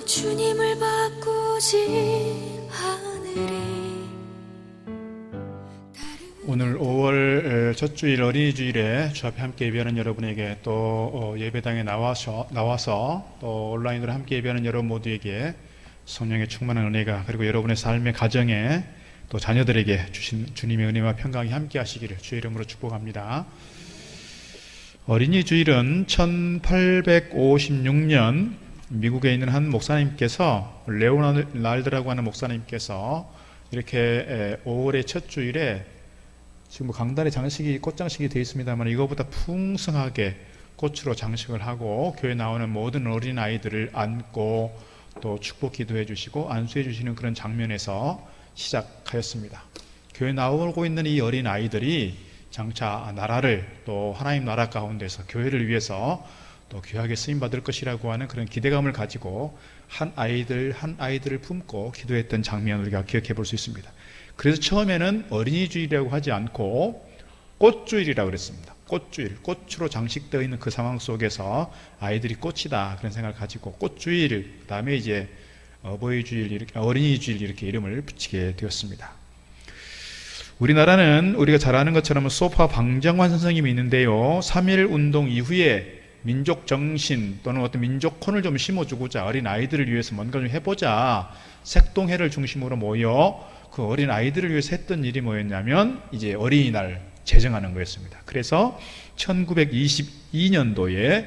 주님을 바꾸지 않으리. 오늘 5월 첫 주일 어린이 주일에 주 앞에 함께 예배하는 여러분에게 또 예배당에 나와서 또 온라인으로 함께 예배하는 여러분 모두에게 성령의 충만한 은혜가, 그리고 여러분의 삶의 가정에 또 자녀들에게 주신 주님의 은혜와 평강이 함께 하시기를 주의 이름으로 축복합니다. 어린이 주일은 1856년 미국에 있는 한 목사님께서, 레오날드라고 하는 목사님께서 이렇게 5월의 첫 주일에, 지금 강단에 장식이, 꽃장식이 되어 있습니다만 이거보다 풍성하게 꽃으로 장식을 하고 교회에 나오는 모든 어린아이들을 안고 또 축복 기도해 주시고 안수해 주시는 그런 장면에서 시작하였습니다. 교회에 나오고 있는 이 어린아이들이 장차 나라를, 또 하나님 나라 가운데서 교회를 위해서 또 귀하게 쓰임받을 것이라고 하는 그런 기대감을 가지고 한 아이들을 품고 기도했던 장면을 우리가 기억해 볼 수 있습니다. 그래서 처음에는 어린이 주일이라고 하지 않고 꽃주일이라고 그랬습니다. 꽃주일, 꽃으로 장식되어 있는 그 상황 속에서 아이들이 꽃이다, 그런 생각을 가지고 꽃주일, 그 다음에 이제 어버이 주일, 이렇게 어린이 주일 이렇게 이름을 붙이게 되었습니다. 우리나라는 우리가 잘 아는 것처럼 소파 방정환 선생님이 있는데요, 3.1 운동 이후에 민족 정신 또는 어떤 민족혼을 좀 심어주고자, 어린 아이들을 위해서 뭔가 좀 해보자, 색동회를 중심으로 모여 그 어린 아이들을 위해서 했던 일이 뭐였냐면 이제 어린이날 제정하는 거였습니다. 그래서 1922년도에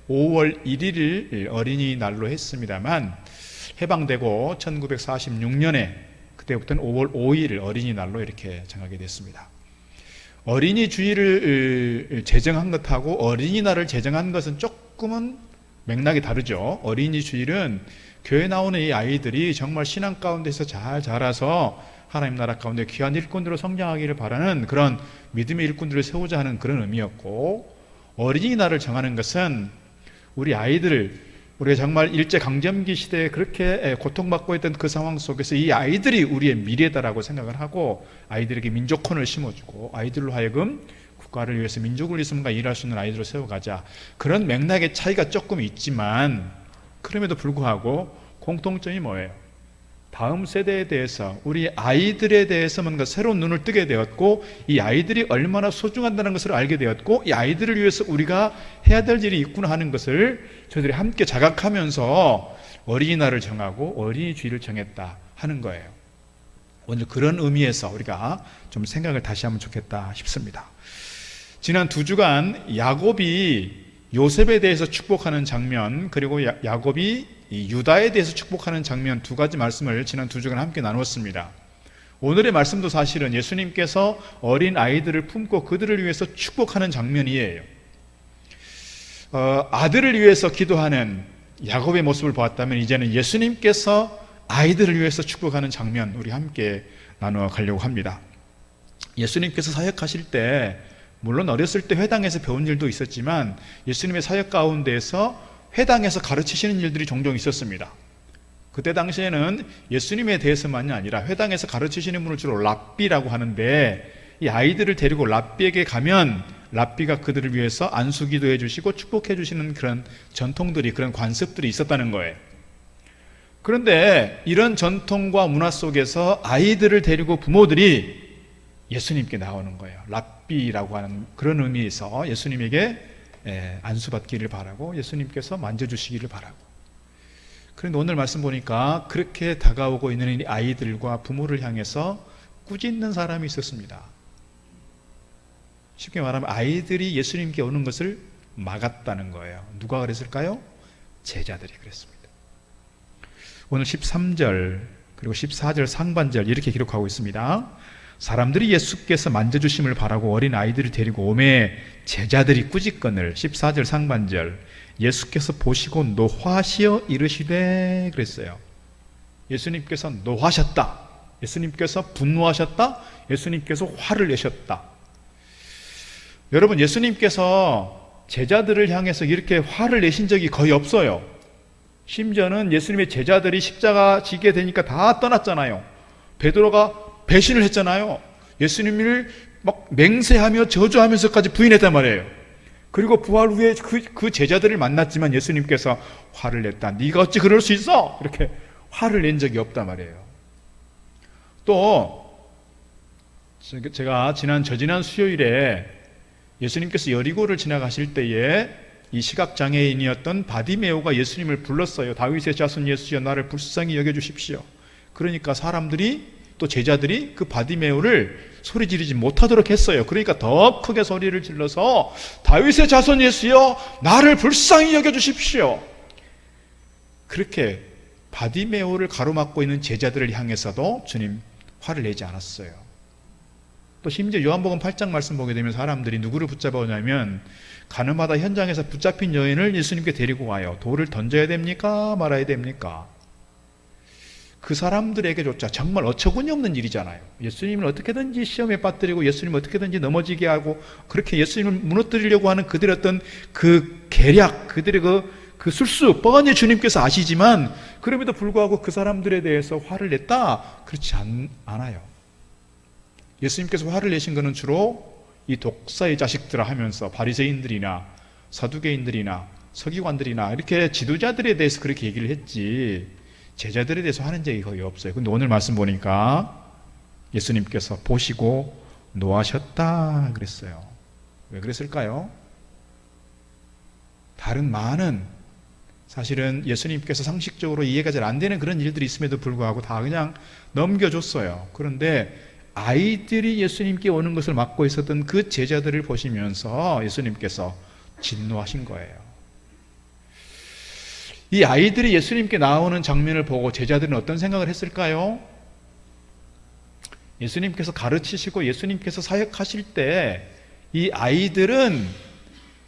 5월 1일을 어린이날로 했습니다만, 해방되고 1946년에 그때부터는 5월 5일을 어린이날로 이렇게 정하게 됐습니다. 어린이 주일을 제정한 것하고 어린이날을 제정한 것은 조금은 맥락이 다르죠. 어린이 주일은 교회 나오는 이 아이들이 정말 신앙 가운데서 잘 자라서 하나님 나라 가운데 귀한 일꾼들로 성장하기를 바라는 그런 믿음의 일꾼들을 세우자 하는 그런 의미였고, 어린이날을 정하는 것은 우리 아이들을, 우리가 정말 일제강점기 시대에 그렇게 고통받고 있던 그 상황 속에서 이 아이들이 우리의 미래다라고 생각을 하고 아이들에게 민족혼을 심어주고 아이들로 하여금 국가를 위해서, 민족을 위해서 뭔가 일할 수 있는 아이들로 세워가자, 그런 맥락의 차이가 조금 있지만 그럼에도 불구하고 공통점이 뭐예요? 다음 세대에 대해서, 우리 아이들에 대해서 뭔가 새로운 눈을 뜨게 되었고, 이 아이들이 얼마나 소중하다는 것을 알게 되었고, 이 아이들을 위해서 우리가 해야 될 일이 있구나 하는 것을 저희들이 함께 자각하면서 어린이날을 정하고 어린이 주일을 정했다 하는 거예요. 오늘 그런 의미에서 우리가 좀 생각을 다시 하면 좋겠다 싶습니다. 지난 2주간 야곱이 요셉에 대해서 축복하는 장면, 그리고 야곱이 유다에 대해서 축복하는 장면, 두 가지 말씀을 지난 2주간 함께 나누었습니다. 오늘의 말씀도 사실은 예수님께서 어린 아이들을 품고 그들을 위해서 축복하는 장면이에요. 아들을 위해서 기도하는 야곱의 모습을 보았다면, 이제는 예수님께서 아이들을 위해서 축복하는 장면 우리 함께 나누어 가려고 합니다. 예수님께서 사역하실 때, 물론 어렸을 때 회당에서 배운 일도 있었지만 예수님의 사역 가운데에서 회당에서 가르치시는 일들이 종종 있었습니다. 그때 당시에는 예수님에 대해서만이 아니라 회당에서 가르치시는 분을 주로 랍비라고 하는데, 이 아이들을 데리고 랍비에게 가면 랍비가 그들을 위해서 안수기도 해주시고 축복해 주시는 그런 전통들이, 그런 관습들이 있었다는 거예요. 그런데 이런 전통과 문화 속에서 아이들을 데리고 부모들이 예수님께 나오는 거예요. 랍비라고 하는 그런 의미에서 예수님에게 안수받기를 바라고, 예수님께서 만져주시기를 바라고. 그런데 오늘 말씀 보니까 그렇게 다가오고 있는 이 아이들과 부모를 향해서 꾸짖는 사람이 있었습니다. 쉽게 말하면 아이들이 예수님께 오는 것을 막았다는 거예요. 누가 그랬을까요? 제자들이 그랬습니다. 오늘 13절 그리고 14절 상반절 이렇게 기록하고 있습니다. 사람들이 예수께서 만져주심을 바라고 어린 아이들을 데리고 오매 제자들이 꾸짖거늘. 14절 상반절, 예수께서 보시고 노하시어 이르시되 그랬어요. 예수님께서 노하셨다, 예수님께서 분노하셨다, 예수님께서 화를 내셨다. 여러분, 예수님께서 제자들을 향해서 이렇게 화를 내신 적이 거의 없어요. 심지어는 예수님의 제자들이 십자가 지게 되니까 다 떠났잖아요. 베드로가 배신을 했잖아요. 예수님을 막 맹세하며 저주하면서까지 부인했단 말이에요. 그리고 부활 후에 그 제자들을 만났지만 예수님께서 화를 냈다. 네가 어찌 그럴 수 있어? 이렇게 화를 낸 적이 없단 말이에요. 또 제가 저지난 수요일에 예수님께서 여리고를 지나가실 때에 이 시각장애인이었던 바디메오가 예수님을 불렀어요. 다윗의 자손 예수여 나를 불쌍히 여겨주십시오. 그러니까 사람들이 또 제자들이 그 바디메오를 소리 지르지 못하도록 했어요. 그러니까 더 크게 소리를 질러서 다윗의 자손 예수여 나를 불쌍히 여겨주십시오. 그렇게 바디메오를 가로막고 있는 제자들을 향해서도 주님 화를 내지 않았어요. 또 심지어 요한복음 8장 말씀 보게 되면 사람들이 누구를 붙잡아 오냐면 가늠하다 현장에서 붙잡힌 여인을 예수님께 데리고 와요. 돌을 던져야 됩니까? 말아야 됩니까? 그 사람들에게조차 정말 어처구니 없는 일이잖아요. 예수님을 어떻게든지 시험에 빠뜨리고 예수님을 어떻게든지 넘어지게 하고 그렇게 예수님을 무너뜨리려고 하는 그들의 어떤 그 계략, 그들의 그 술수 뻔히 주님께서 아시지만 그럼에도 불구하고 그 사람들에 대해서 화를 냈다? 그렇지 않아요. 예수님께서 화를 내신 것은 주로 이 독사의 자식들아 하면서 바리새인들이나 사두개인들이나 서기관들이나 이렇게 지도자들에 대해서 그렇게 얘기를 했지 제자들에 대해서 하는 적이 거의 없어요. 근데 오늘 말씀 보니까 예수님께서 보시고 노하셨다 그랬어요. 왜 그랬을까요? 다른 많은 사실은 예수님께서 상식적으로 이해가 잘 안 되는 그런 일들이 있음에도 불구하고 다 그냥 넘겨줬어요. 그런데 아이들이 예수님께 오는 것을 막고 있었던 그 제자들을 보시면서 예수님께서 진노하신 거예요. 이 아이들이 예수님께 나오는 장면을 보고 제자들은 어떤 생각을 했을까요? 예수님께서 가르치시고 예수님께서 사역하실 때 이 아이들은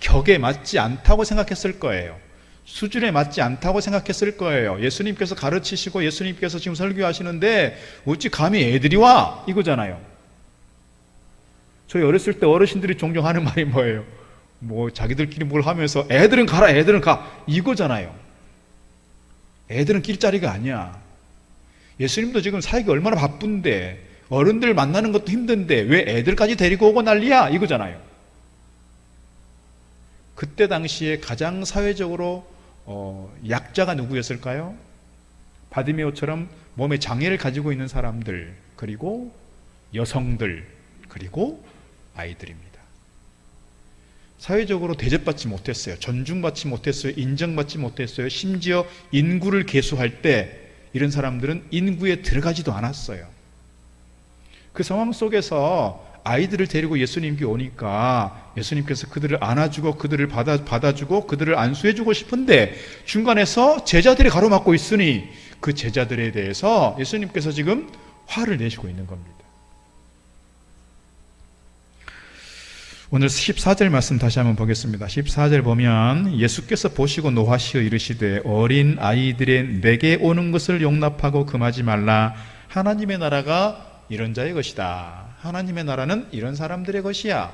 격에 맞지 않다고 생각했을 거예요. 수준에 맞지 않다고 생각했을 거예요. 예수님께서 가르치시고 예수님께서 지금 설교하시는데 어찌 감히 애들이 와? 이거잖아요. 저희 어렸을 때 어르신들이 종종 하는 말이 뭐예요? 뭐 자기들끼리 뭘 하면서 애들은 가라, 애들은 가. 이거잖아요. 애들은 길자리가 아니야. 예수님도 지금 사역이 얼마나 바쁜데 어른들 만나는 것도 힘든데 왜 애들까지 데리고 오고 난리야? 이거잖아요. 그때 당시에 가장 사회적으로 약자가 누구였을까요? 바디메오처럼 몸에 장애를 가지고 있는 사람들, 그리고 여성들, 그리고 아이들입니다. 사회적으로 대접받지 못했어요. 존중받지 못했어요. 인정받지 못했어요. 심지어 인구를 계수할 때 이런 사람들은 인구에 들어가지도 않았어요. 그 상황 속에서 아이들을 데리고 예수님께 오니까 예수님께서 그들을 안아주고 그들을 받아주고 그들을 안수해주고 싶은데 중간에서 제자들이 가로막고 있으니 그 제자들에 대해서 예수님께서 지금 화를 내시고 있는 겁니다. 오늘 14절 말씀 다시 한번 보겠습니다. 14절 보면 예수께서 보시고 노하시어 이르시되 어린 아이들의 내게 오는 것을 용납하고 금하지 말라. 하나님의 나라가 이런 자의 것이다. 하나님의 나라는 이런 사람들의 것이야.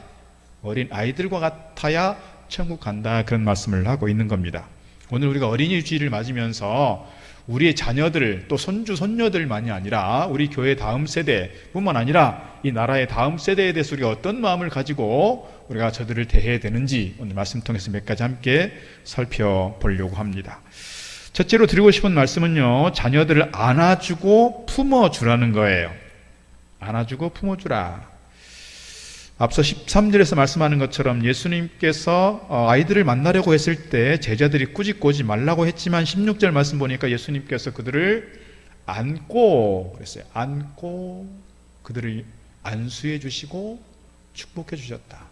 어린 아이들과 같아야 천국 간다. 그런 말씀을 하고 있는 겁니다. 오늘 우리가 어린이 주일을 맞으면서 우리의 자녀들 또 손주 손녀들만이 아니라 우리 교회 다음 세대뿐만 아니라 이 나라의 다음 세대에 대해서 우리가 어떤 마음을 가지고 우리가 저들을 대해야 되는지 오늘 말씀 통해서 몇 가지 함께 살펴보려고 합니다. 첫째로 드리고 싶은 말씀은요, 자녀들을 안아주고 품어주라는 거예요. 안아주고 품어주라. 앞서 13절에서 말씀하는 것처럼 예수님께서 아이들을 만나려고 했을 때 제자들이 꾸짖고 오지 말라고 했지만 16절 말씀 보니까 예수님께서 그들을 안고 그랬어요. 안고 그들을 안수해 주시고 축복해 주셨다.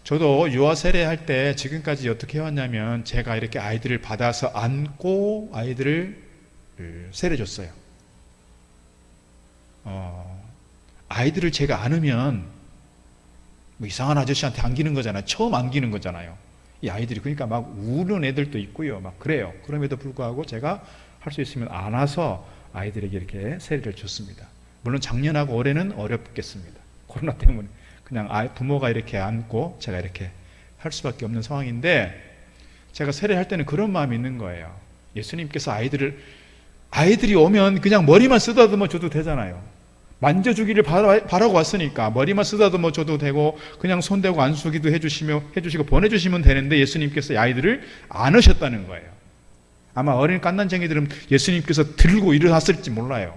저도 유아 세례할 때 지금까지 어떻게 해왔냐면 제가 이렇게 아이들을 받아서 안고 아이들을 세례 줬어요. 아이들을 제가 안으면 뭐 이상한 아저씨한테 안기는 거잖아요. 처음 안기는 거잖아요. 이 아이들이 그러니까 막 우는 애들도 있고요. 막 그래요. 그럼에도 불구하고 제가 할 수 있으면 안아서 아이들에게 이렇게 세례를 줬습니다. 물론 작년하고 올해는 어렵겠습니다. 코로나 때문에 그냥 부모가 이렇게 안고 제가 이렇게 할 수밖에 없는 상황인데 제가 세례할 때는 그런 마음이 있는 거예요. 예수님께서 아이들이 오면 그냥 머리만 쓰다듬어 줘도 되잖아요. 만져주기를 바라고 왔으니까 머리만 쓰다듬어 줘도 되고 그냥 손대고 안수기도 해주시고 보내주시면 되는데 예수님께서 이 아이들을 안으셨다는 거예요. 아마 어린 갓난쟁이들은 예수님께서 들고 일어났을지 몰라요.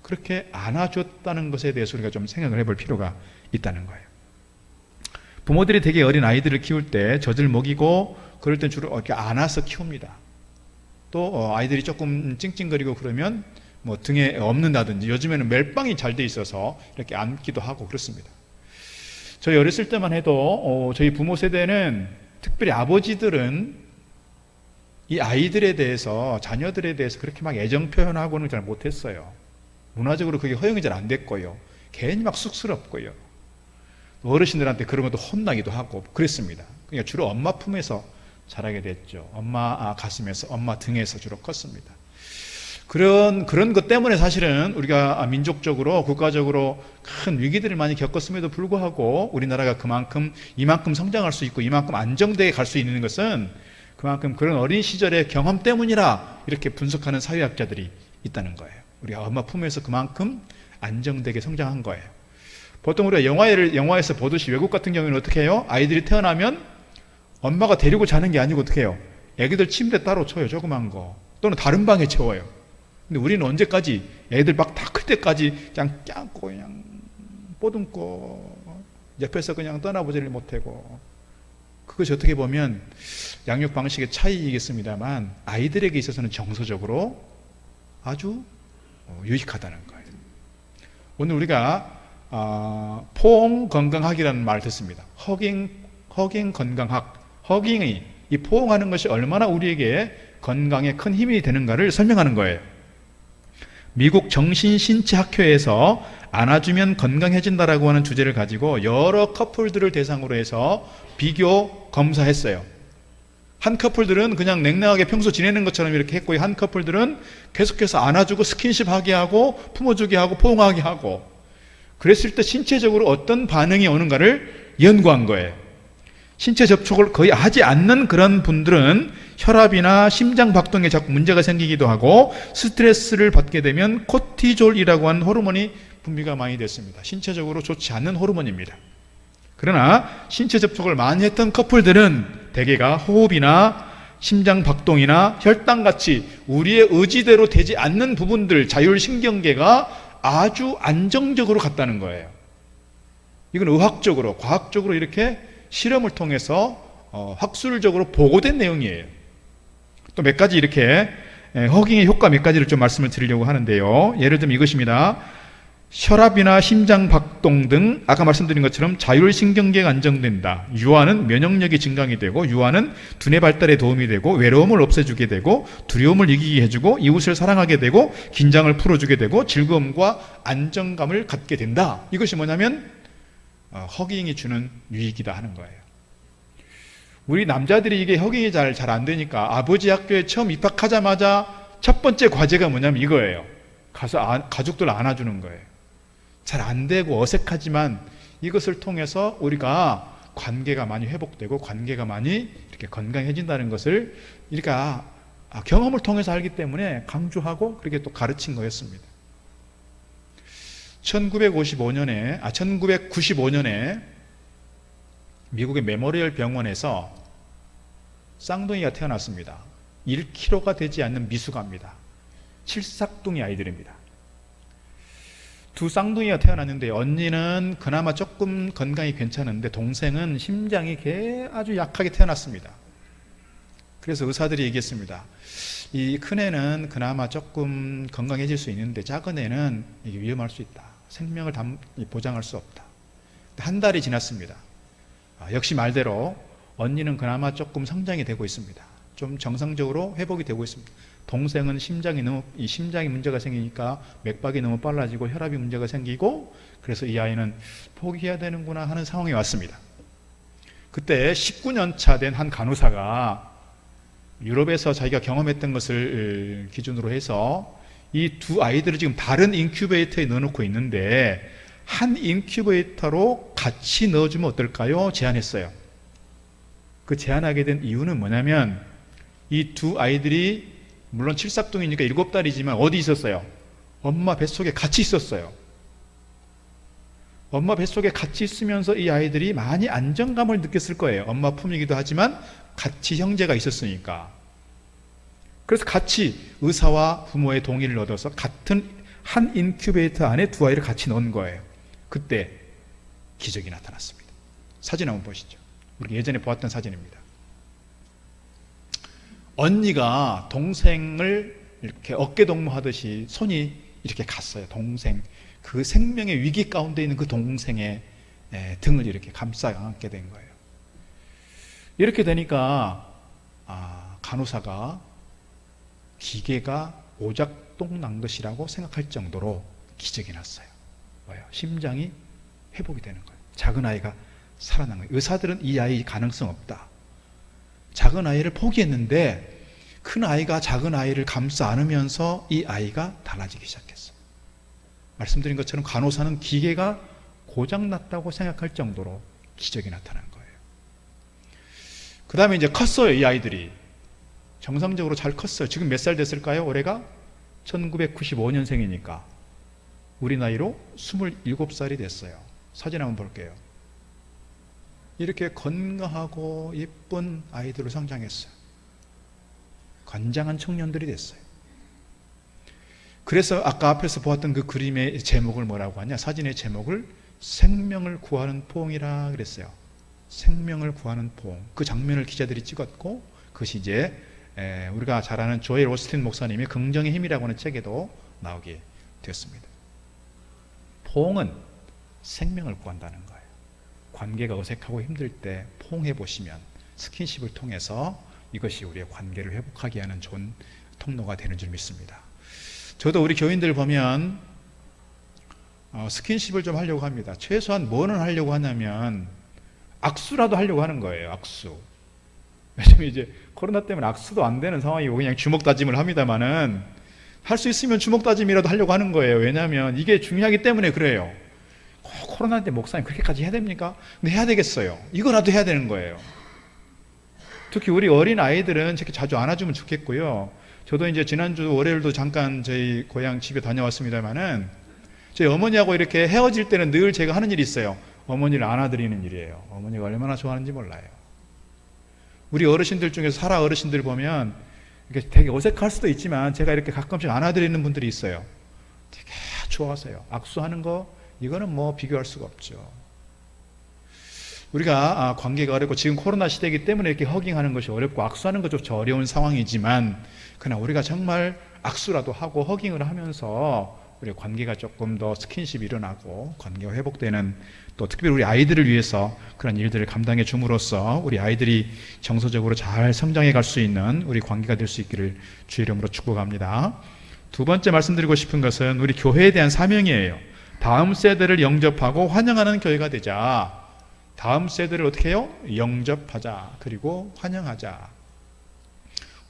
그렇게 안아줬다는 것에 대해서 우리가 좀 생각을 해볼 필요가 있다는 거예요. 부모들이 되게 어린 아이들을 키울 때 젖을 먹이고 그럴 땐 주로 이렇게 안아서 키웁니다. 또 아이들이 조금 찡찡거리고 그러면 뭐 등에 엎는다든지, 요즘에는 멜빵이 잘 돼 있어서 이렇게 안기도 하고 그렇습니다. 저희 어렸을 때만 해도 저희 부모 세대는, 특별히 아버지들은 이 아이들에 대해서, 자녀들에 대해서 그렇게 막 애정 표현하고는 잘 못했어요. 문화적으로 그게 허용이 잘 안 됐고요. 괜히 막 쑥스럽고요. 어르신들한테 그런 것도 혼나기도 하고 그랬습니다. 그러니까 주로 엄마 품에서 자라게 됐죠. 엄마 가슴에서, 엄마 등에서 주로 컸습니다. 그런 것 때문에 사실은 우리가 민족적으로, 국가적으로 큰 위기들을 많이 겪었음에도 불구하고 우리나라가 이만큼 성장할 수 있고 이만큼 안정되게 갈 수 있는 것은 그만큼 그런 어린 시절의 경험 때문이라 이렇게 분석하는 사회학자들이 있다는 거예요. 우리가 엄마 품에서 그만큼 안정되게 성장한 거예요. 보통 우리가 영화에서 보듯이 외국 같은 경우에는 어떻게 해요? 아이들이 태어나면 엄마가 데리고 자는 게 아니고 어떻게 해요? 애기들 침대 따로 쳐요. 조그만 거. 또는 다른 방에 채워요. 근데 우리는 언제까지 애들 막 다 클 때까지 그냥 껴안고 그냥 뽀듬고 옆에서 그냥 떠나보지를 못하고, 그것이 어떻게 보면 양육 방식의 차이이겠습니다만 아이들에게 있어서는 정서적으로 아주 유익하다는 거예요. 오늘 우리가 포옹 건강학이라는 말을 듣습니다. 허깅 건강학. 허깅이, 이 포옹하는 것이 얼마나 우리에게 건강에 큰 힘이 되는가를 설명하는 거예요. 미국 정신신체학회에서 안아주면 건강해진다라고 하는 주제를 가지고 여러 커플들을 대상으로 해서 비교 검사했어요. 한 커플들은 그냥 냉랭하게 평소 지내는 것처럼 이렇게 했고, 한 커플들은 계속해서 안아주고 스킨십하게 하고 품어주게 하고 포옹하게 하고, 그랬을 때 신체적으로 어떤 반응이 오는가를 연구한 거예요. 신체 접촉을 거의 하지 않는 그런 분들은 혈압이나 심장 박동에 자꾸 문제가 생기기도 하고, 스트레스를 받게 되면 코티졸이라고 하는 호르몬이 분비가 많이 됐습니다. 신체적으로 좋지 않는 호르몬입니다. 그러나 신체 접촉을 많이 했던 커플들은 대개가 호흡이나 심장 박동이나 혈당같이 우리의 의지대로 되지 않는 부분들, 자율신경계가 아주 안정적으로 갔다는 거예요. 이건 의학적으로, 과학적으로 이렇게 실험을 통해서 학술적으로 보고된 내용이에요. 또 몇 가지 이렇게 허깅의 효과 몇 가지를 좀 말씀을 드리려고 하는데요. 예를 들면 이것입니다. 혈압이나 심장 박동 등 아까 말씀드린 것처럼 자율신경계가 안정된다. 유아는 면역력이 증강이 되고, 유아는 두뇌 발달에 도움이 되고, 외로움을 없애주게 되고, 두려움을 이기게 해주고, 이웃을 사랑하게 되고, 긴장을 풀어주게 되고, 즐거움과 안정감을 갖게 된다. 이것이 뭐냐면 허깅이 주는 유익이다 하는 거예요. 우리 남자들이 이게 허깅이 잘 안 되니까 아버지 학교에 처음 입학하자마자 첫 번째 과제가 뭐냐면 이거예요. 가서 가족들 안아주는 거예요. 잘 안 되고 어색하지만 이것을 통해서 우리가 관계가 많이 회복되고 관계가 많이 이렇게 건강해진다는 것을 우리가 경험을 통해서 알기 때문에 강조하고 그렇게 또 가르친 거였습니다. 1995년에 미국의 메모리얼 병원에서 쌍둥이가 태어났습니다. 1kg가 되지 않는 미숙아입니다. 칠삭둥이 아이들입니다. 두 쌍둥이가 태어났는데 언니는 그나마 조금 건강이 괜찮은데 동생은 심장이 아주 약하게 태어났습니다. 그래서 의사들이 얘기했습니다. 이 큰애는 그나마 조금 건강해질 수 있는데 작은 애는 이게 위험할 수 있다. 생명을 보장할 수 없다. 한 달이 지났습니다. 역시 말대로 언니는 그나마 조금 성장이 되고 있습니다. 좀 정상적으로 회복이 되고 있습니다. 동생은 심장이 문제가 생기니까 맥박이 너무 빨라지고 혈압이 문제가 생기고, 그래서 이 아이는 포기해야 되는구나 하는 상황이 왔습니다. 그때 19년 차 된 한 간호사가 유럽에서 자기가 경험했던 것을 기준으로 해서 이 두 아이들을 지금 다른 인큐베이터에 넣어놓고 있는데 한 인큐베이터로 같이 넣어주면 어떨까요? 제안했어요. 그 제안하게 된 이유는 뭐냐면 이 두 아이들이 물론 칠삭둥이니까 7달이지만 어디 있었어요? 엄마 뱃속에 같이 있었어요. 엄마 뱃속에 같이 있으면서 이 아이들이 많이 안정감을 느꼈을 거예요. 엄마 품이기도 하지만 같이 형제가 있었으니까. 그래서 같이 의사와 부모의 동의를 얻어서 같은 한 인큐베이터 안에 두 아이를 같이 넣은 거예요. 그때 기적이 나타났습니다. 사진 한번 보시죠. 우리 예전에 보았던 사진입니다. 언니가 동생을 이렇게 어깨동무하듯이 손이 이렇게 갔어요. 동생, 그 생명의 위기 가운데 있는 그 동생의 등을 이렇게 감싸 안게 된 거예요. 이렇게 되니까 간호사가 기계가 오작동 난 것이라고 생각할 정도로 기적이 났어요. 뭐예요? 심장이 회복이 되는 거예요. 작은 아이가 살아난 거예요. 의사들은 이 아이 가능성 없다. 작은 아이를 포기했는데 큰 아이가 작은 아이를 감싸 안으면서 이 아이가 달라지기 시작했어요. 말씀드린 것처럼 간호사는 기계가 고장났다고 생각할 정도로 기적이 나타난 거예요. 그 다음에 이제 컸어요. 이 아이들이 정상적으로 잘 컸어요. 지금 몇 살 됐을까요? 올해가 1995년생이니까 우리 나이로 27살이 됐어요. 사진 한번 볼게요. 이렇게 건강하고 예쁜 아이들로 성장했어요. 건장한 청년들이 됐어요. 그래서 아까 앞에서 보았던 그 그림의 제목을 뭐라고 하냐? 사진의 제목을 생명을 구하는 포옹이라 그랬어요. 생명을 구하는 포옹. 그 장면을 기자들이 찍었고 그것이 이제 우리가 잘 아는 조엘 오스틴 목사님의 긍정의 힘이라고 하는 책에도 나오게 되었습니다. 포옹은 생명을 구한다는 거예요. 관계가 어색하고 힘들 때 포옹해 보시면 스킨십을 통해서 이것이 우리의 관계를 회복하게 하는 좋은 통로가 되는 줄 믿습니다. 저도 우리 교인들 보면 스킨십을 좀 하려고 합니다. 최소한 뭐는 하려고 하냐면 악수라도 하려고 하는 거예요. 악수. 요즘 이제 코로나 때문에 악수도 안 되는 상황이고 그냥 주먹 다짐을 합니다만은 할 수 있으면 주먹 다짐이라도 하려고 하는 거예요. 왜냐하면 이게 중요하기 때문에 그래요. 코로나 때 목사님 그렇게까지 해야 됩니까? 근데 해야 되겠어요. 이거라도 해야 되는 거예요. 특히 우리 어린 아이들은 저렇게 자주 안아주면 좋겠고요. 저도 이제 지난주 월요일도 잠깐 저희 고향 집에 다녀왔습니다만은 저희 어머니하고 이렇게 헤어질 때는 늘 제가 하는 일이 있어요. 어머니를 안아드리는 일이에요. 어머니가 얼마나 좋아하는지 몰라요. 우리 어르신들 중에서 살아 어르신들 보면 이렇게 되게 어색할 수도 있지만 제가 이렇게 가끔씩 안아드리는 분들이 있어요. 되게 좋아하세요. 악수하는 거 이거는 뭐 비교할 수가 없죠. 우리가 관계가 어렵고 지금 코로나 시대이기 때문에 이렇게 허깅하는 것이 어렵고 악수하는 것조차 어려운 상황이지만 그러나 우리가 정말 악수라도 하고 허깅을 하면서 우리 관계가 조금 더 스킨십이 일어나고 관계가 회복되는 또 특별히 우리 아이들을 위해서 그런 일들을 감당해 줌으로써 우리 아이들이 정서적으로 잘 성장해 갈 수 있는 우리 관계가 될 수 있기를 주의 이름으로 축복합니다. 두 번째 말씀드리고 싶은 것은 우리 교회에 대한 사명이에요. 다음 세대를 영접하고 환영하는 교회가 되자. 다음 세대를 어떻게 해요? 영접하자. 그리고 환영하자.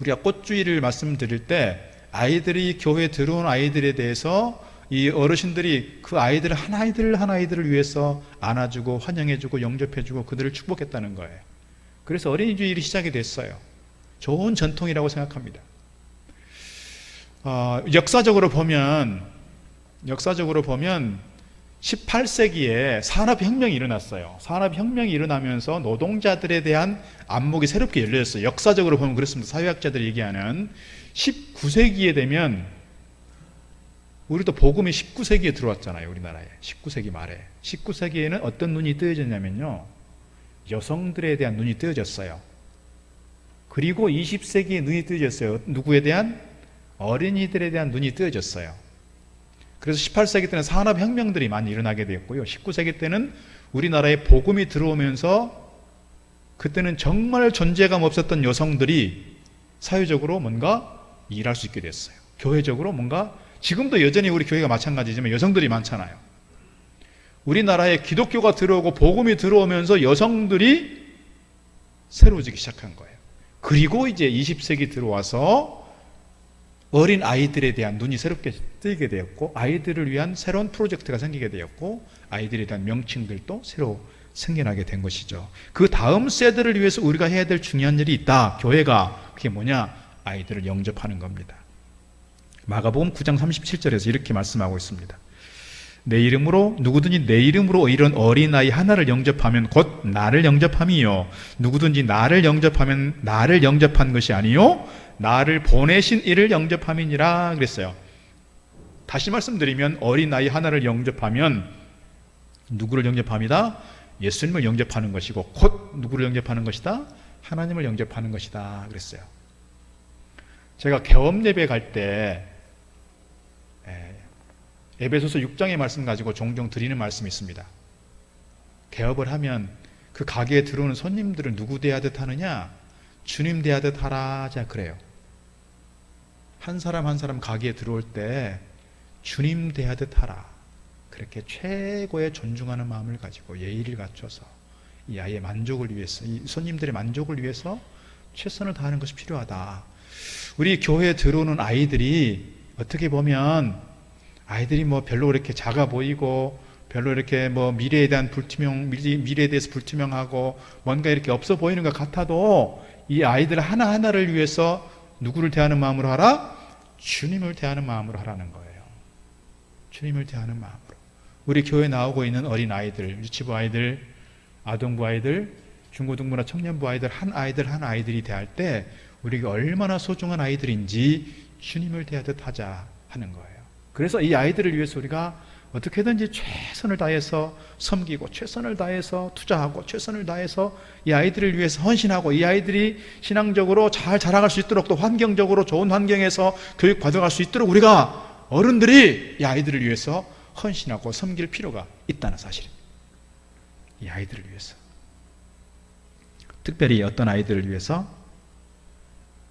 우리가 꽃주의를 말씀드릴 때 아이들이 교회에 들어온 아이들에 대해서 이 어르신들이 그 아이들 한 아이들을 위해서 안아주고 환영해주고 영접해주고 그들을 축복했다는 거예요. 그래서 어린이주일이 시작이 됐어요. 좋은 전통이라고 생각합니다. 역사적으로 보면 18세기에 산업혁명이 일어났어요. 산업혁명이 일어나면서 노동자들에 대한 안목이 새롭게 열렸어요. 역사적으로 보면 그렇습니다. 사회학자들이 얘기하는 19세기에 되면 우리도 복음이 19세기에 들어왔잖아요. 우리나라에 19세기 말에 19세기에는 어떤 눈이 뜨여졌냐면요, 여성들에 대한 눈이 뜨여졌어요. 그리고 20세기에 눈이 뜨여졌어요. 누구에 대한? 어린이들에 대한 눈이 뜨여졌어요. 그래서 18세기 때는 산업혁명들이 많이 일어나게 되었고요. 19세기 때는 우리나라에 복음이 들어오면서 그때는 정말 존재감 없었던 여성들이 사회적으로 뭔가 일할 수 있게 됐어요. 교회적으로 뭔가, 지금도 여전히 우리 교회가 마찬가지지만 여성들이 많잖아요. 우리나라에 기독교가 들어오고 복음이 들어오면서 여성들이 새로워지기 시작한 거예요. 그리고 이제 20세기 들어와서 어린 아이들에 대한 눈이 새롭게 뜨이게 되었고 아이들을 위한 새로운 프로젝트가 생기게 되었고 아이들에 대한 명칭들도 새로 생겨나게 된 것이죠. 그 다음 세대를 위해서 우리가 해야 될 중요한 일이 있다. 교회가. 그게 뭐냐? 아이들을 영접하는 겁니다. 마가복음 9장 37절에서 이렇게 말씀하고 있습니다. 내 이름으로 누구든지 내 이름으로 이런 어린아이 하나를 영접하면 곧 나를 영접함이요 누구든지 나를 영접하면 나를 영접한 것이 아니요 나를 보내신 이를 영접함이니라 그랬어요. 다시 말씀드리면 어린아이 하나를 영접하면 누구를 영접합니다? 예수님을 영접하는 것이고 곧 누구를 영접하는 것이다? 하나님을 영접하는 것이다 그랬어요. 제가 개업 예배 갈 때 에베소서 6장의 말씀 가지고 종종 드리는 말씀이 있습니다. 개업을 하면 그 가게에 들어오는 손님들은 누구 대하듯 하느냐? 주님 대하듯 하라. 제가 그래요. 한 사람 한 사람 가게에 들어올 때 주님 대하듯 하라. 그렇게 최고의 존중하는 마음을 가지고 예의를 갖춰서 이 아이의 만족을 위해서, 이 손님들의 만족을 위해서 최선을 다하는 것이 필요하다. 우리 교회에 들어오는 아이들이 어떻게 보면 아이들이 뭐 별로 그렇게 작아 보이고 별로 이렇게 뭐 미래에 대해서 불투명하고 뭔가 이렇게 없어 보이는 것 같아도 이 아이들 하나하나를 위해서 누구를 대하는 마음으로 하라? 주님을 대하는 마음으로 하라는 거예요. 주님을 대하는 마음으로. 우리 교회에 나오고 있는 어린 아이들, 유치부 아이들, 아동부 아이들, 중고등부나 청년부 아이들 한 아이들이 대할 때 우리가 얼마나 소중한 아이들인지 주님을 대하듯 하자 하는 거예요. 그래서 이 아이들을 위해서 우리가 어떻게든지 최선을 다해서 섬기고 최선을 다해서 투자하고 최선을 다해서 이 아이들을 위해서 헌신하고 이 아이들이 신앙적으로 잘 자라갈 수 있도록 또 환경적으로 좋은 환경에서 교육 받아갈 수 있도록 우리가 어른들이 이 아이들을 위해서 헌신하고 섬길 필요가 있다는 사실입니다. 이 아이들을 위해서. 특별히 어떤 아이들을 위해서?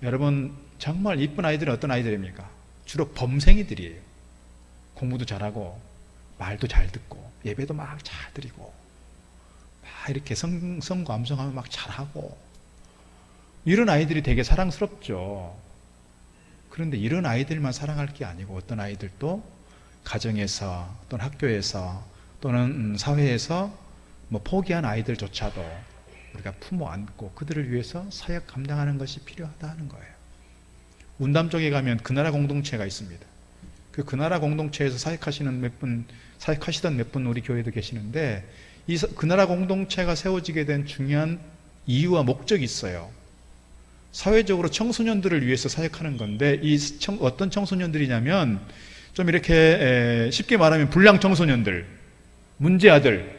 여러분 정말 이쁜 아이들은 어떤 아이들입니까? 주로 범생이들이에요. 공부도 잘하고 말도 잘 듣고 예배도 막 잘 드리고 막 이렇게 성과 암송하면 막 잘하고 이런 아이들이 되게 사랑스럽죠. 그런데 이런 아이들만 사랑할 게 아니고 어떤 아이들도 가정에서 또는 학교에서 또는 사회에서 뭐 포기한 아이들조차도 우리가 품어 안고 그들을 위해서 사역 감당하는 것이 필요하다 하는 거예요. 운담 쪽에 가면 그 나라 공동체가 있습니다. 그 나라 공동체에서 사역하시던 몇 분 우리 교회도 계시는데 그 나라 공동체가 세워지게 된 중요한 이유와 목적이 있어요. 사회적으로 청소년들을 위해서 사역하는 건데 어떤 청소년들이냐면 좀 이렇게 쉽게 말하면 불량 청소년들, 문제 아들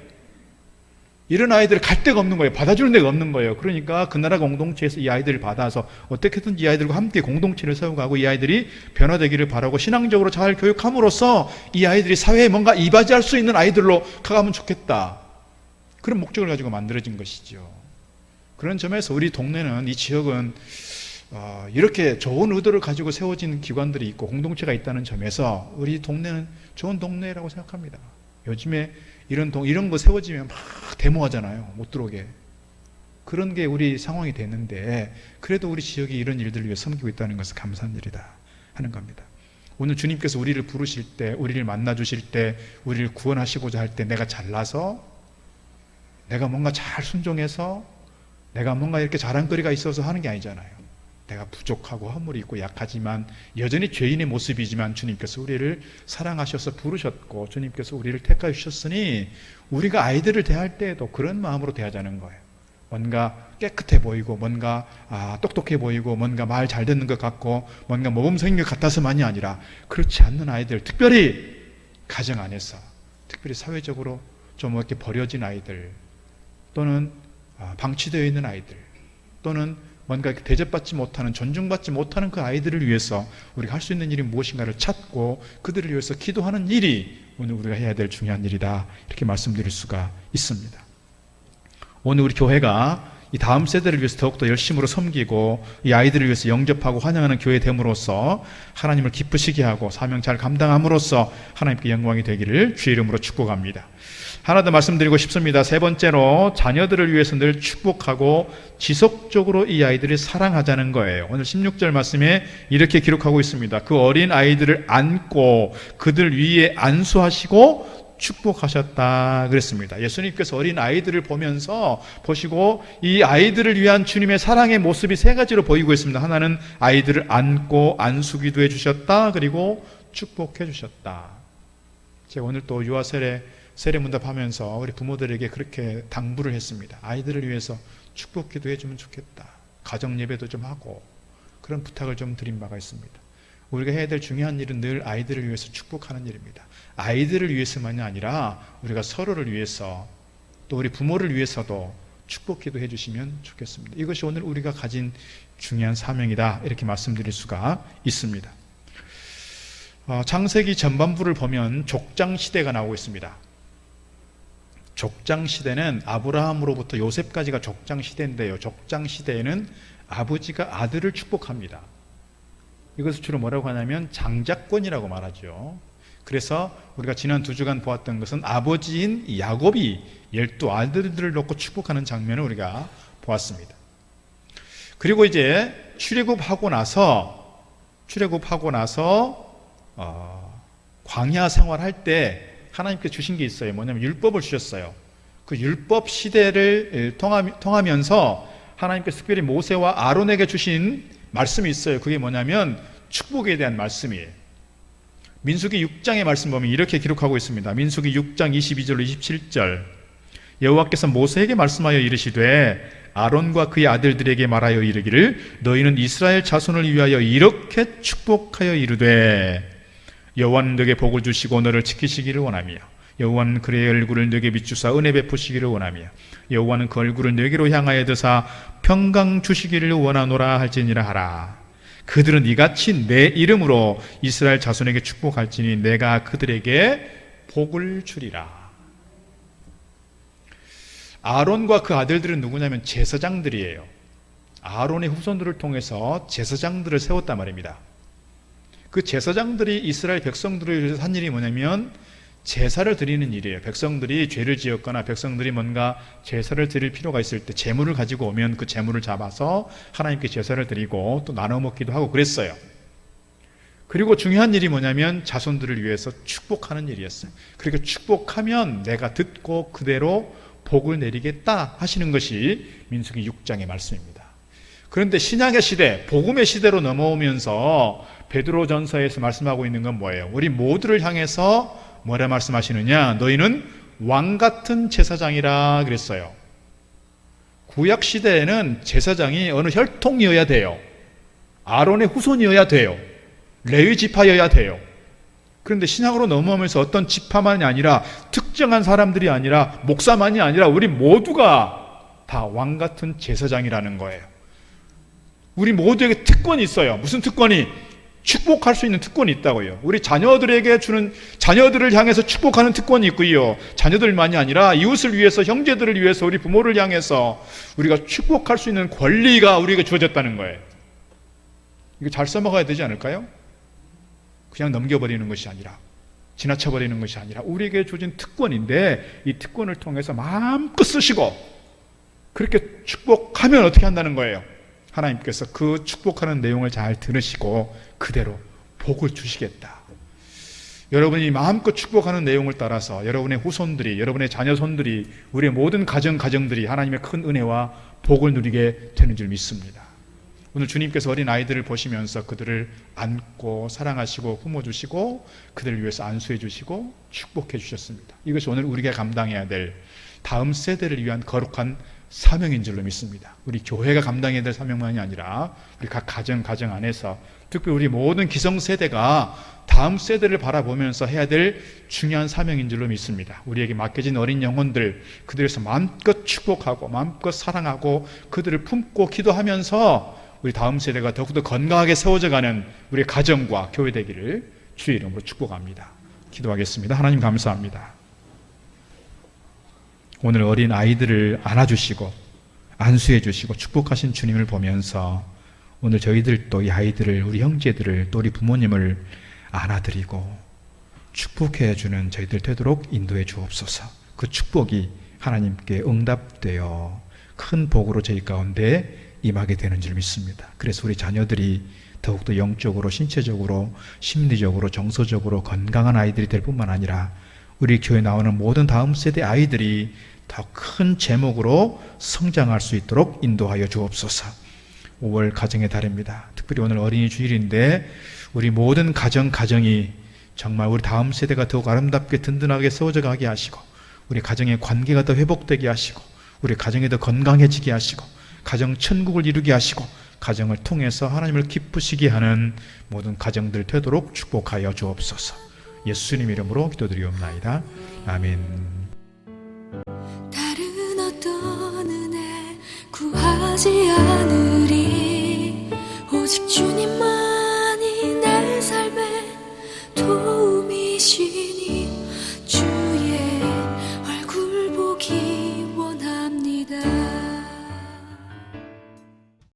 이런 아이들을 갈 데가 없는 거예요. 받아주는 데가 없는 거예요. 그러니까 그 나라 공동체에서 이 아이들을 받아서 어떻게든 이 아이들과 함께 공동체를 세워가고 이 아이들이 변화되기를 바라고 신앙적으로 잘 교육함으로써 이 아이들이 사회에 뭔가 이바지할 수 있는 아이들로 가가면 좋겠다. 그런 목적을 가지고 만들어진 것이죠. 그런 점에서 우리 동네는, 이 지역은 이렇게 좋은 의도를 가지고 세워진 기관들이 있고 공동체가 있다는 점에서 우리 동네는 좋은 동네라고 생각합니다. 요즘에 이런 거 세워지면 막 데모하잖아요. 못 들어오게. 그런 게 우리 상황이 됐는데 그래도 우리 지역이 이런 일들을 위해 섬기고 있다는 것은 감사한 일이다 하는 겁니다. 오늘 주님께서 우리를 부르실 때, 우리를 만나 주실 때, 우리를 구원하시고자 할 때 내가 잘나서, 내가 뭔가 잘 순종해서, 내가 뭔가 이렇게 자랑거리가 있어서 하는 게 아니잖아요. 내가 부족하고 허물이 있고 약하지만 여전히 죄인의 모습이지만 주님께서 우리를 사랑하셔서 부르셨고 주님께서 우리를 택하여 주셨으니 우리가 아이들을 대할 때에도 그런 마음으로 대하자는 거예요. 뭔가 깨끗해 보이고 뭔가 똑똑해 보이고 뭔가 말 잘 듣는 것 같고 뭔가 모범생인 것 같아서만이 아니라 그렇지 않는 아이들, 특별히 가정 안에서, 특별히 사회적으로 좀 이렇게 버려진 아이들 또는 방치되어 있는 아이들 또는 뭔가 대접받지 못하는, 존중받지 못하는 그 아이들을 위해서 우리가 할 수 있는 일이 무엇인가를 찾고 그들을 위해서 기도하는 일이 오늘 우리가 해야 될 중요한 일이다, 이렇게 말씀드릴 수가 있습니다. 오늘 우리 교회가 이 다음 세대를 위해서 더욱더 열심으로 섬기고 이 아이들을 위해서 영접하고 환영하는 교회 됨으로써 하나님을 기쁘시게 하고 사명 잘 감당함으로써 하나님께 영광이 되기를 주의 이름으로 축복합니다. 하나 더 말씀드리고 싶습니다. 세 번째로 자녀들을 위해서 늘 축복하고 지속적으로 이 아이들을 사랑하자는 거예요. 오늘 16절 말씀에 이렇게 기록하고 있습니다. 그 어린 아이들을 안고 그들 위에 안수하시고 축복하셨다 그랬습니다. 예수님께서 어린 아이들을 보시고 이 아이들을 위한 주님의 사랑의 모습이 세 가지로 보이고 있습니다. 하나는 아이들을 안고 안수기도 해주셨다. 그리고 축복해 주셨다. 제가 오늘 또 유아 세례문답하면서 우리 부모들에게 그렇게 당부를 했습니다. 아이들을 위해서 축복 기도해 주면 좋겠다. 가정 예배도 좀 하고 그런 부탁을 좀 드린 바가 있습니다. 우리가 해야 될 중요한 일은 늘 아이들을 위해서 축복하는 일입니다. 아이들을 위해서만이 아니라 우리가 서로를 위해서 또 우리 부모를 위해서도 축복 기도해 주시면 좋겠습니다. 이것이 오늘 우리가 가진 중요한 사명이다, 이렇게 말씀드릴 수가 있습니다. 창세기 전반부를 보면 족장시대가 나오고 있습니다. 족장시대는 아브라함으로부터 요셉까지가 족장시대인데요, 족장시대에는 아버지가 아들을 축복합니다. 이것을 주로 뭐라고 하냐면 장자권이라고 말하죠. 그래서 우리가 지난 2주간 보았던 것은 아버지인 야곱이 12아들들을 놓고 축복하는 장면을 우리가 보았습니다. 그리고 이제 출애굽하고 나서 광야 생활할 때 하나님께 주신 게 있어요. 뭐냐면 율법을 주셨어요. 그 율법 시대를 통하면서 하나님께서 특별히 모세와 아론에게 주신 말씀이 있어요. 그게 뭐냐면 축복에 대한 말씀이에요. 민수기 6장의 말씀 보면 이렇게 기록하고 있습니다. 민수기 6장 22절로 27절. 여호와께서 모세에게 말씀하여 이르시되 아론과 그의 아들들에게 말하여 이르기를 너희는 이스라엘 자손을 위하여 이렇게 축복하여 이르되 여호와는 너에게 복을 주시고 너를 지키시기를 원하며 여호와는 그의 얼굴을 너에게 비추사 은혜 베푸시기를 원하며 여호와는 그 얼굴을 너에게로 향하여 드사 평강 주시기를 원하노라 할지니라 하라. 그들은 이같이 내 이름으로 이스라엘 자손에게 축복할지니 내가 그들에게 복을 주리라. 아론과 그 아들들은 누구냐면 제사장들이에요. 아론의 후손들을 통해서 제사장들을 세웠단 말입니다. 그 제사장들이 이스라엘 백성들을 위해서 한 일이 뭐냐면 제사를 드리는 일이에요. 백성들이 죄를 지었거나 백성들이 뭔가 제사를 드릴 필요가 있을 때 제물을 가지고 오면 그 제물을 잡아서 하나님께 제사를 드리고 또 나눠 먹기도 하고 그랬어요. 그리고 중요한 일이 뭐냐면 자손들을 위해서 축복하는 일이었어요. 그러니까 축복하면 내가 듣고 그대로 복을 내리겠다 하시는 것이 민수기 6장의 말씀입니다. 그런데 신약의 시대, 복음의 시대로 넘어오면서 베드로전서에서 말씀하고 있는 건 뭐예요? 우리 모두를 향해서 뭐라 말씀하시느냐? 너희는 왕같은 제사장이라 그랬어요. 구약 시대에는 제사장이 어느 혈통이어야 돼요. 아론의 후손이어야 돼요. 레위 지파여야 돼요. 그런데 신약으로 넘어오면서 어떤 지파만이 아니라 특정한 사람들이 아니라 목사만이 아니라 우리 모두가 다 왕같은 제사장이라는 거예요. 우리 모두에게 특권이 있어요. 무슨 특권이? 축복할 수 있는 특권이 있다고요. 우리 자녀들에게 주는, 자녀들을 향해서 축복하는 특권이 있고요. 자녀들만이 아니라 이웃을 위해서, 형제들을 위해서, 우리 부모를 향해서 우리가 축복할 수 있는 권리가 우리에게 주어졌다는 거예요. 이거 잘 써먹어야 되지 않을까요? 그냥 넘겨버리는 것이 아니라, 지나쳐버리는 것이 아니라 우리에게 주어진 특권인데 이 특권을 통해서 마음껏 쓰시고 그렇게 축복하면 어떻게 한다는 거예요? 하나님께서 그 축복하는 내용을 잘 들으시고 그대로 복을 주시겠다. 여러분이 마음껏 축복하는 내용을 따라서 여러분의 후손들이, 여러분의 자녀손들이, 우리의 모든 가정들이 하나님의 큰 은혜와 복을 누리게 되는 줄 믿습니다. 오늘 주님께서 어린 아이들을 보시면서 그들을 안고 사랑하시고 품어주시고 그들을 위해서 안수해 주시고 축복해 주셨습니다. 이것이 오늘 우리가 감당해야 될 다음 세대를 위한 거룩한 사명인 줄로 믿습니다. 우리 교회가 감당해야 될 사명만이 아니라 우리 각 가정 안에서 특히 우리 모든 기성세대가 다음 세대를 바라보면서 해야 될 중요한 사명인 줄로 믿습니다. 우리에게 맡겨진 어린 영혼들, 그들에서 마음껏 축복하고 마음껏 사랑하고 그들을 품고 기도하면서 우리 다음 세대가 더욱더 건강하게 세워져가는 우리 가정과 교회 되기를 주의 이름으로 축복합니다. 기도하겠습니다. 하나님 감사합니다. 오늘 어린 아이들을 안아주시고 안수해 주시고 축복하신 주님을 보면서 오늘 저희들도 이 아이들을, 우리 형제들을, 또 우리 부모님을 안아드리고 축복해 주는 저희들 되도록 인도해 주옵소서. 그 축복이 하나님께 응답되어 큰 복으로 저희 가운데 임하게 되는 줄 믿습니다. 그래서 우리 자녀들이 더욱더 영적으로, 신체적으로, 심리적으로, 정서적으로 건강한 아이들이 될 뿐만 아니라 우리 교회에 나오는 모든 다음 세대 아이들이 더 큰 제목으로 성장할 수 있도록 인도하여 주옵소서. 5월 가정의 달입니다. 특별히 오늘 어린이 주일인데 우리 모든 가정이 정말 우리 다음 세대가 더욱 아름답게 든든하게 세워져 가게 하시고, 우리 가정의 관계가 더 회복되게 하시고, 우리 가정이 더 건강해지게 하시고, 가정 천국을 이루게 하시고, 가정을 통해서 하나님을 기쁘시게 하는 모든 가정들 되도록 축복하여 주옵소서. 예수님 이름으로 기도드리옵나이다. 아멘. 다른 어떤 은혜 구하지 않으